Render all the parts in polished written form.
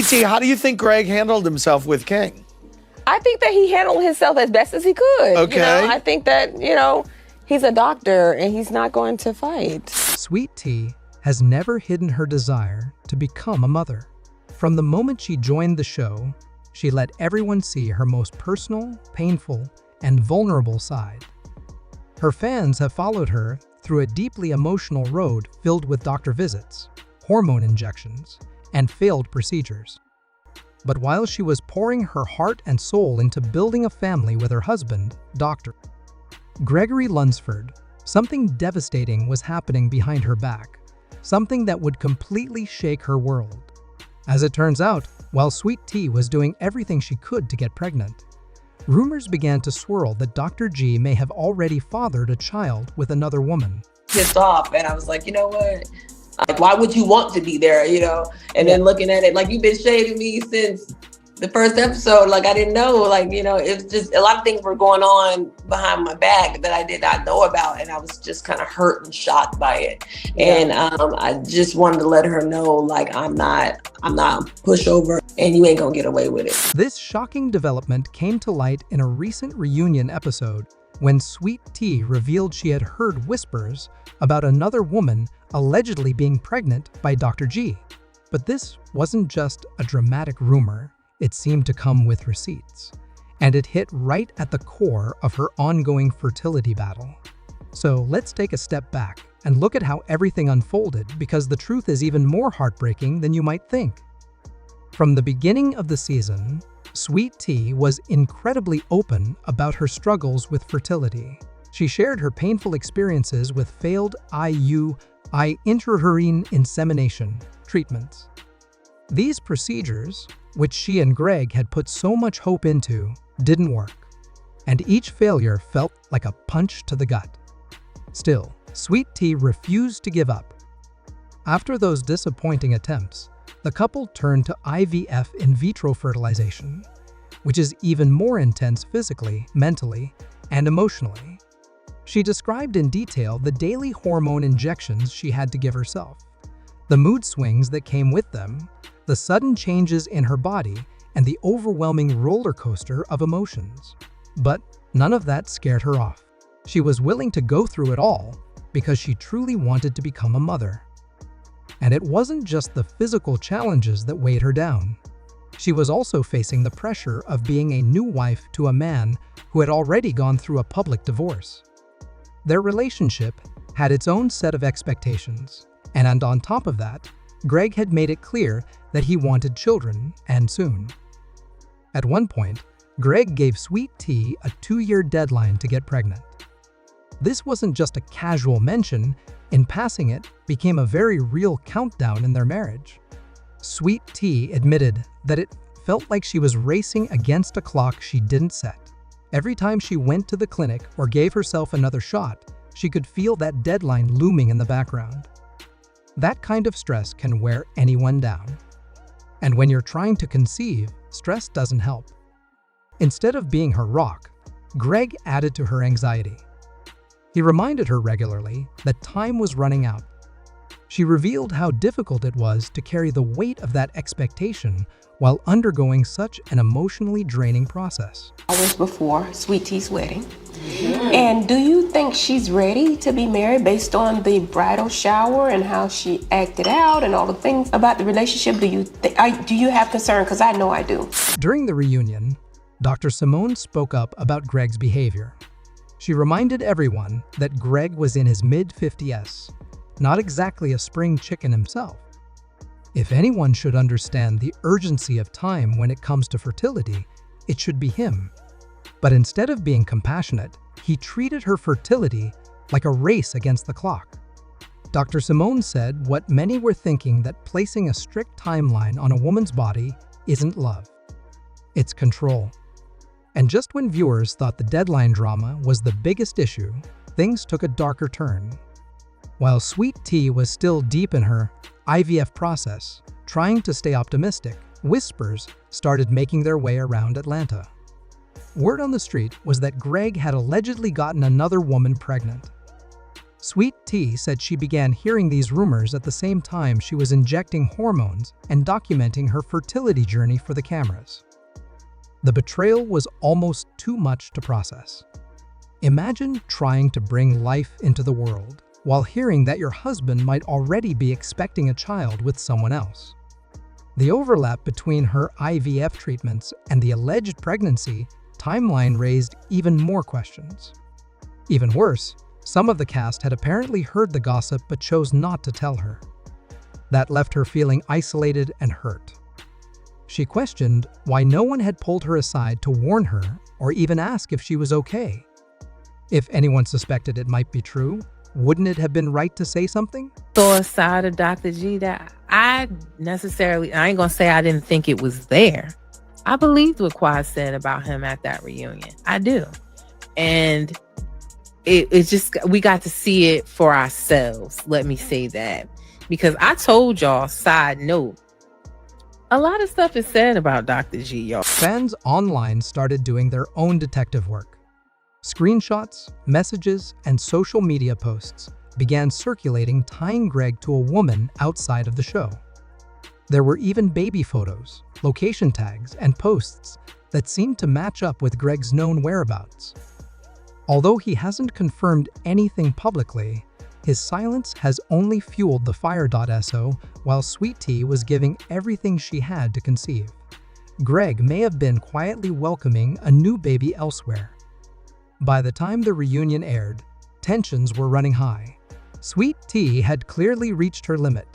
See, how do you think Greg handled himself with King? I think that he handled himself as best as he could. Okay. I think that, he's a doctor and he's not going to fight. Sweet Tea has never hidden her desire to become a mother. From the moment she joined the show, she let everyone see her most personal, painful, and vulnerable side. Her fans have followed her through a deeply emotional road filled with doctor visits, hormone injections, and failed procedures. But while she was pouring her heart and soul into building a family with her husband, Dr. Gregory Lunsford, something devastating was happening behind her back, something that would completely shake her world. As it turns out, while Sweet Tea was doing everything she could to get pregnant, rumors began to swirl that Dr. G may have already fathered a child with another woman. Pissed off, and I was like, you know what? Like, why would you want to be there, And then looking at it, like, you've been shading me since the first episode. Like, I didn't know, it's just a lot of things were going on behind my back that I did not know about. And I was just kind of hurt and shocked by it. Yeah. And I just wanted to let her know, like, I'm not a pushover and you ain't gonna get away with it. This shocking development came to light in a recent reunion episode when Sweet Tea revealed she had heard whispers about another woman allegedly being pregnant by Dr. G. But this wasn't just a dramatic rumor. It seemed to come with receipts, and it hit right at the core of her ongoing fertility battle. So let's take a step back and look at how everything unfolded, because the truth is even more heartbreaking than you might think. From the beginning of the season, Sweet Tea was incredibly open about her struggles with fertility. She shared her painful experiences with failed intrauterine insemination treatments. These procedures, which she and Greg had put so much hope into, didn't work, and each failure felt like a punch to the gut. Still, Sweet Tea refused to give up. After those disappointing attempts, the couple turned to IVF, in vitro fertilization, which is even more intense physically, mentally, and emotionally. She described in detail the daily hormone injections she had to give herself, the mood swings that came with them, the sudden changes in her body, and the overwhelming roller coaster of emotions. But none of that scared her off. She was willing to go through it all because she truly wanted to become a mother. And it wasn't just the physical challenges that weighed her down. She was also facing the pressure of being a new wife to a man who had already gone through a public divorce. Their relationship had its own set of expectations, and on top of that, Greg had made it clear that he wanted children, and soon. At one point, Greg gave Sweet Tea a 2-year deadline to get pregnant. This wasn't just a casual mention. In passing, it became a very real countdown in their marriage. Sweet Tea admitted that it felt like she was racing against a clock she didn't set. Every time she went to the clinic or gave herself another shot, she could feel that deadline looming in the background. That kind of stress can wear anyone down. And when you're trying to conceive, stress doesn't help. Instead of being her rock, Greg added to her anxiety. He reminded her regularly that time was running out. She revealed how difficult it was to carry the weight of that expectation while undergoing such an emotionally draining process. Hours before Sweet Tea's wedding. And do you think she's ready to be married based on the bridal shower and how she acted out and all the things about the relationship? Do you have concern? Because I know I do. During the reunion, Dr. Simone spoke up about Greg's behavior. She reminded everyone that Greg was in his mid-50s, not exactly a spring chicken himself. If anyone should understand the urgency of time when it comes to fertility, it should be him. But instead of being compassionate, he treated her fertility like a race against the clock. Dr. Simone said what many were thinking, that placing a strict timeline on a woman's body isn't love. It's control. And just when viewers thought the deadline drama was the biggest issue, things took a darker turn. While Sweet Tea was still deep in her IVF process, trying to stay optimistic, whispers started making their way around Atlanta. Word on the street was that Greg had allegedly gotten another woman pregnant. Sweet Tea said she began hearing these rumors at the same time she was injecting hormones and documenting her fertility journey for the cameras. The betrayal was almost too much to process. Imagine trying to bring life into the world while hearing that your husband might already be expecting a child with someone else. The overlap between her IVF treatments and the alleged pregnancy timeline raised even more questions. Even worse, some of the cast had apparently heard the gossip but chose not to tell her. That left her feeling isolated and hurt. She questioned why no one had pulled her aside to warn her or even ask if she was okay. If anyone suspected it might be true, wouldn't it have been right to say something? Saw a side of Dr. G that I ain't gonna say I didn't think it was there. I believed what Quad said about him at that reunion. I do. And it just, we got to see it for ourselves. Let me say that. Because I told y'all, side note, a lot of stuff is said about Dr. G, y'all. Fans online started doing their own detective work. Screenshots, messages, and social media posts began circulating tying Greg to a woman outside of the show. There were even baby photos, location tags, and posts that seemed to match up with Greg's known whereabouts. Although he hasn't confirmed anything publicly, his silence has only fueled the fire.so while Sweet Tea was giving everything she had to conceive. Greg may have been quietly welcoming a new baby elsewhere. By the time the reunion aired, tensions were running high. Sweet Tea had clearly reached her limit.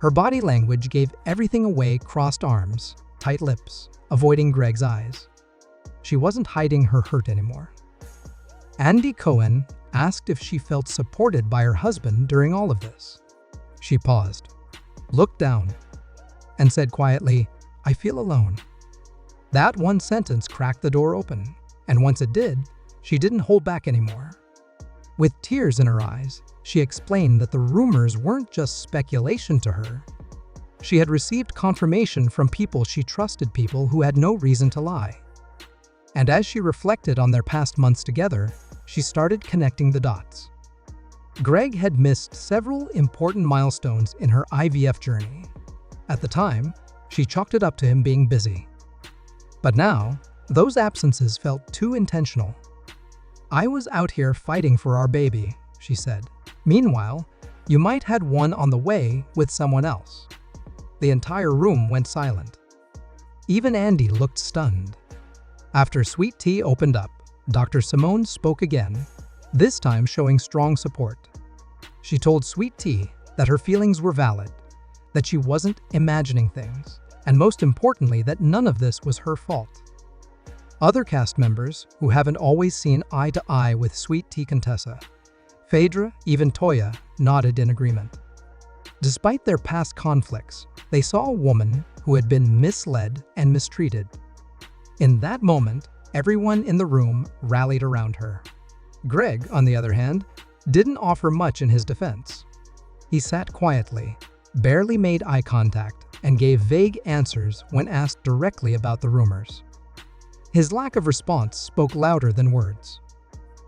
Her body language gave everything away: crossed arms, tight lips, avoiding Greg's eyes. She wasn't hiding her hurt anymore. Andy Cohen asked if she felt supported by her husband during all of this. She paused, looked down, and said quietly, "I feel alone." That one sentence cracked the door open, and once it did, she didn't hold back anymore. With tears in her eyes, she explained that the rumors weren't just speculation to her. She had received confirmation from people she trusted, people who had no reason to lie. And as she reflected on their past months together, she started connecting the dots. Greg had missed several important milestones in her IVF journey. At the time, she chalked it up to him being busy. But now, those absences felt too intentional. "I was out here fighting for our baby," she said. "Meanwhile, you might had one on the way with someone else." The entire room went silent. Even Andy looked stunned. After Sweet Tea opened up, Dr. Simone spoke again, this time showing strong support. She told Sweet Tea that her feelings were valid, that she wasn't imagining things, and most importantly, that none of this was her fault. Other cast members, who haven't always seen eye to eye with Sweet Tea Contessa, Phaedra, even Toya, nodded in agreement. Despite their past conflicts, they saw a woman who had been misled and mistreated. In that moment, everyone in the room rallied around her. Greg, on the other hand, didn't offer much in his defense. He sat quietly, barely made eye contact, and gave vague answers when asked directly about the rumors. His lack of response spoke louder than words.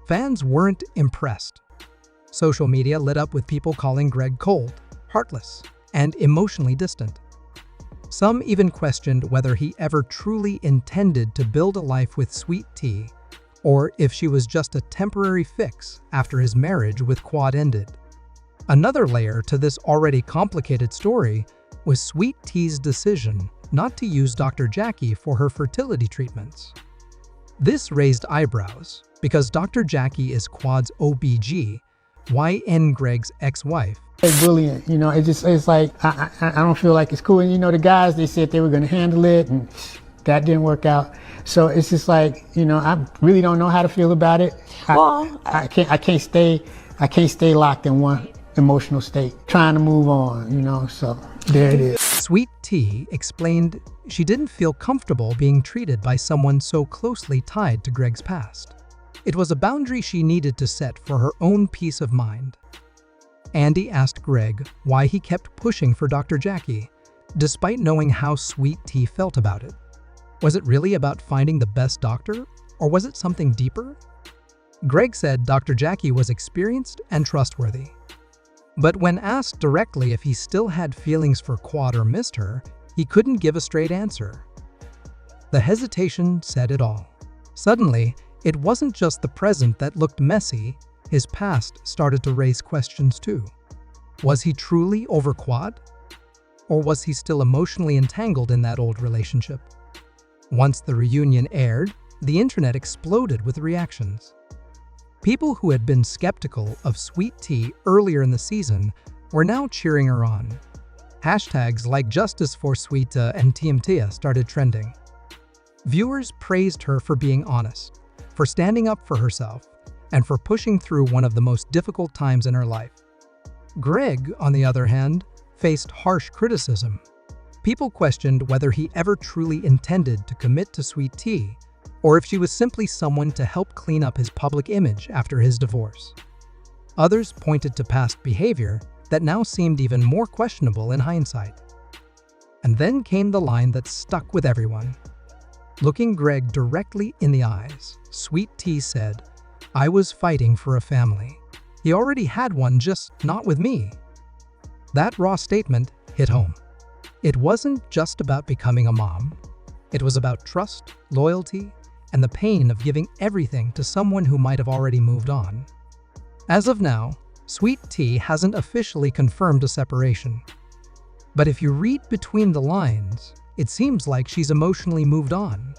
Fans weren't impressed. Social media lit up with people calling Greg cold, heartless, and emotionally distant. Some even questioned whether he ever truly intended to build a life with Sweet Tea, or if she was just a temporary fix after his marriage with Quad ended. Another layer to this already complicated story was Sweet Tea's decision not to use Dr. Jackie for her fertility treatments. This raised eyebrows because Dr. Jackie is Quad's OBG, YN Greg's ex-wife. It's brilliant, it's like, I don't feel like it's cool. And the guys, they said they were gonna handle it and that didn't work out. So it's just like, I really don't know how to feel about it. I can't stay locked in one emotional state, trying to move on, so there it is. Sweet Tea explained she didn't feel comfortable being treated by someone so closely tied to Greg's past. It was a boundary she needed to set for her own peace of mind. Andy asked Greg why he kept pushing for Dr. Jackie, despite knowing how Sweet Tea felt about it. Was it really about finding the best doctor, or was it something deeper? Greg said Dr. Jackie was experienced and trustworthy. But when asked directly if he still had feelings for Quad or missed her, he couldn't give a straight answer. The hesitation said it all. Suddenly, it wasn't just the present that looked messy, his past started to raise questions too. Was he truly over Quad? Or was he still emotionally entangled in that old relationship? Once the reunion aired, the internet exploded with reactions. People who had been skeptical of Sweet Tea earlier in the season were now cheering her on. Hashtags like Justice for Sweet and Team Tia started trending. Viewers praised her for being honest, for standing up for herself, and for pushing through one of the most difficult times in her life. Greg, on the other hand, faced harsh criticism. People questioned whether he ever truly intended to commit to Sweet Tea, or if she was simply someone to help clean up his public image after his divorce. Others pointed to past behavior that now seemed even more questionable in hindsight. And then came the line that stuck with everyone. Looking Greg directly in the eyes, Sweet Tea said, "I was fighting for a family. He already had one, just not with me." That raw statement hit home. It wasn't just about becoming a mom. It was about trust, loyalty, and the pain of giving everything to someone who might have already moved on. As of now, Sweet Tea hasn't officially confirmed a separation. But if you read between the lines, it seems like she's emotionally moved on.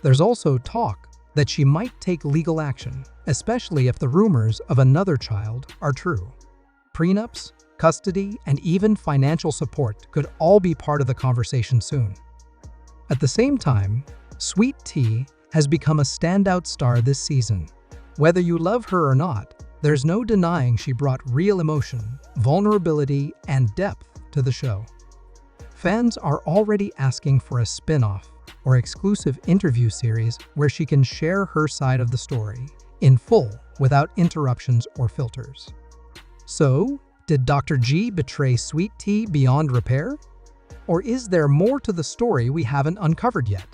There's also talk that she might take legal action, especially if the rumors of another child are true. Prenups, custody, and even financial support could all be part of the conversation soon. At the same time, Sweet Tea has become a standout star this season. Whether you love her or not, there's no denying she brought real emotion, vulnerability, and depth to the show. Fans are already asking for a spin-off or exclusive interview series where she can share her side of the story in full without interruptions or filters. So, did Dr. G betray Sweet Tea beyond repair? Or is there more to the story we haven't uncovered yet?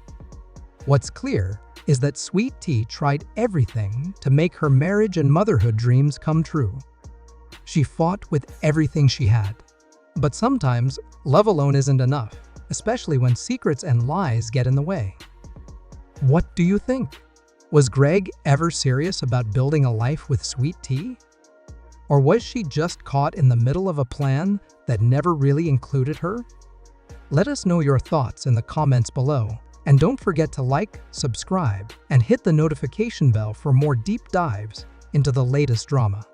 What's clear is that Sweet Tea tried everything to make her marriage and motherhood dreams come true. She fought with everything she had. But sometimes, love alone isn't enough, especially when secrets and lies get in the way. What do you think? Was Greg ever serious about building a life with Sweet Tea? Or was she just caught in the middle of a plan that never really included her? Let us know your thoughts in the comments below. And don't forget to like, subscribe, and hit the notification bell for more deep dives into the latest drama.